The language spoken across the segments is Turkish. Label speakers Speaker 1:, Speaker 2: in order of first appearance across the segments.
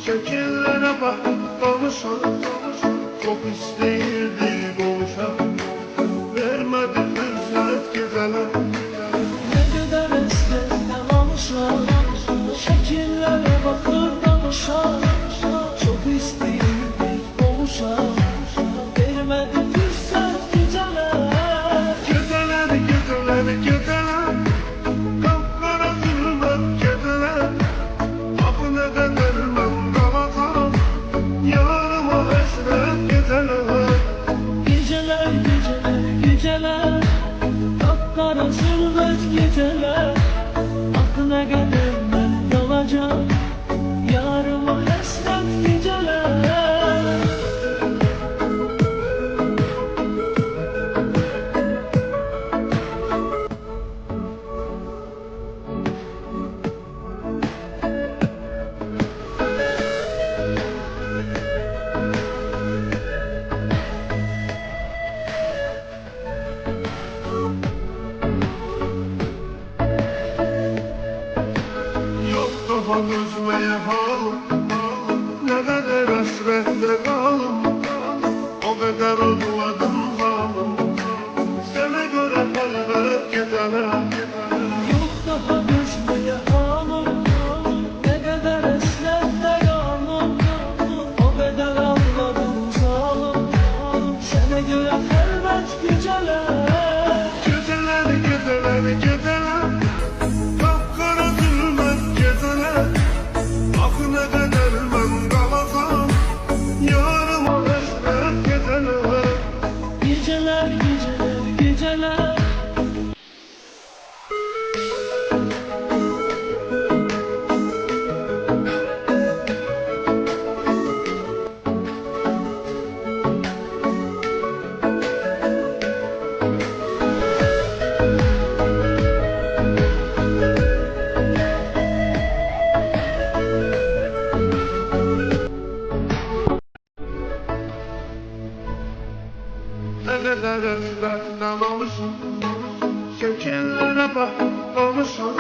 Speaker 1: Şekillere bak kavuşan, çok isteyirdi kavuşan. Vermedi fürsət gecələr.
Speaker 2: Ne kadar esnetme almışlar, şekillere bakıp danışar. Çok isteyirdik oluşar, vermedi fırsat geceler.
Speaker 1: Gecələr, gecələr, gecələr, qapqara zülmət gecələr. Axı nə qədər mən qalacam, yarıma həsrət gecələr.
Speaker 2: Geceler, geceler, geceler, kapkara zülmet geceler. Aklına kadar ben kalacağım, yarıma hasret geceler.
Speaker 1: Yok kafa gözmeye halım, ne kadar hasretle kalım. O kadar oduladım halım, sana göre elbet geceler.
Speaker 2: Yok daha gözmeye halim, ne kadar esnette kalım. O kadar ağladım zalim, sana göre elbet geceler.
Speaker 1: Geceler, geceler, geceler, kapkara zulmet geceler. Axı ne kadar ben kalacağım, yarıma hasret geceler.
Speaker 2: Geceler, geceler, geceler.
Speaker 1: Ne kadar ezberden olmuşum, şekillere bak olmuşum.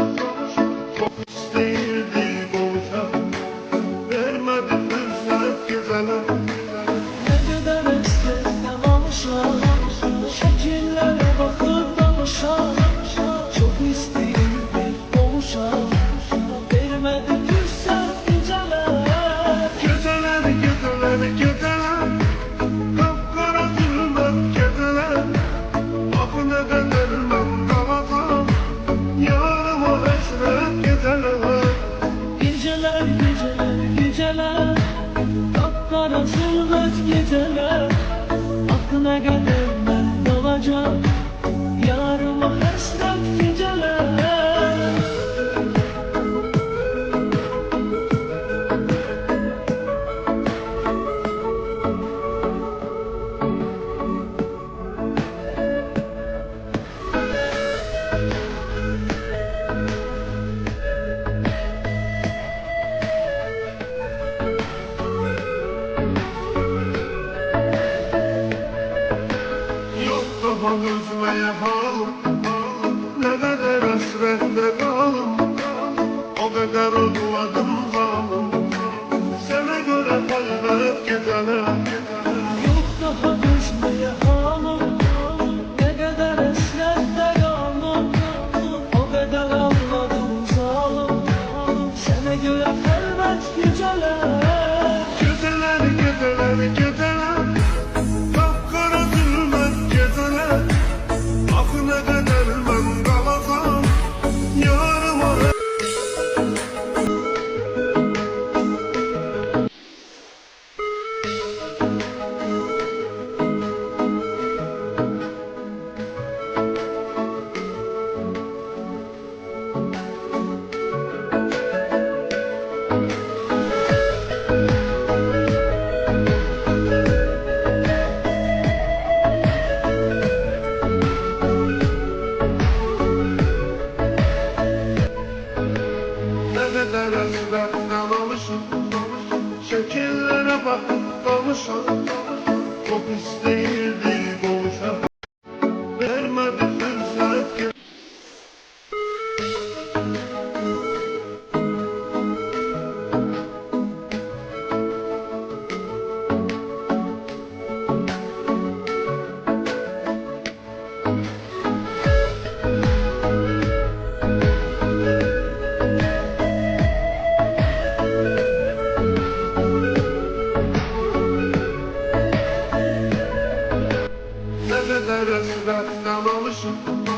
Speaker 1: Çok isteyirdi kavuşan, vermedi fürsət geceler.
Speaker 2: Ne kadar esnetme almışlar, şekillere bakıp danışar. Çok isteyirdik oluşar, vermedi fırsat geceler.
Speaker 1: Geceler, geceler, geceler, kapkara zulmet geceler. Axı ne kadar ben kalacağım, yarıma hasret geceler.
Speaker 2: Geceler, geceler, geceler, kapkara zulmet geceler. Aklına kadar ben kalacağım, yarıma hasret geceler.
Speaker 1: Yok kafa gözmeye halım, ne kadar hasretle kalım. O kadar oduladım halım, sana göre elbet geceler.
Speaker 2: Yok daha gözmeye halim, ne kadar esnette kalım. O kadar ağladım zalim, sana göre elbet geceler.
Speaker 1: Geceler, geceler, geceler, kapkara zulmet geceler. Axı ne kadar ben kalacağım, yarıma ne kadar ezberden olmuşum, şekillere bak kavuşan. Çok isteyirdi kavuşan,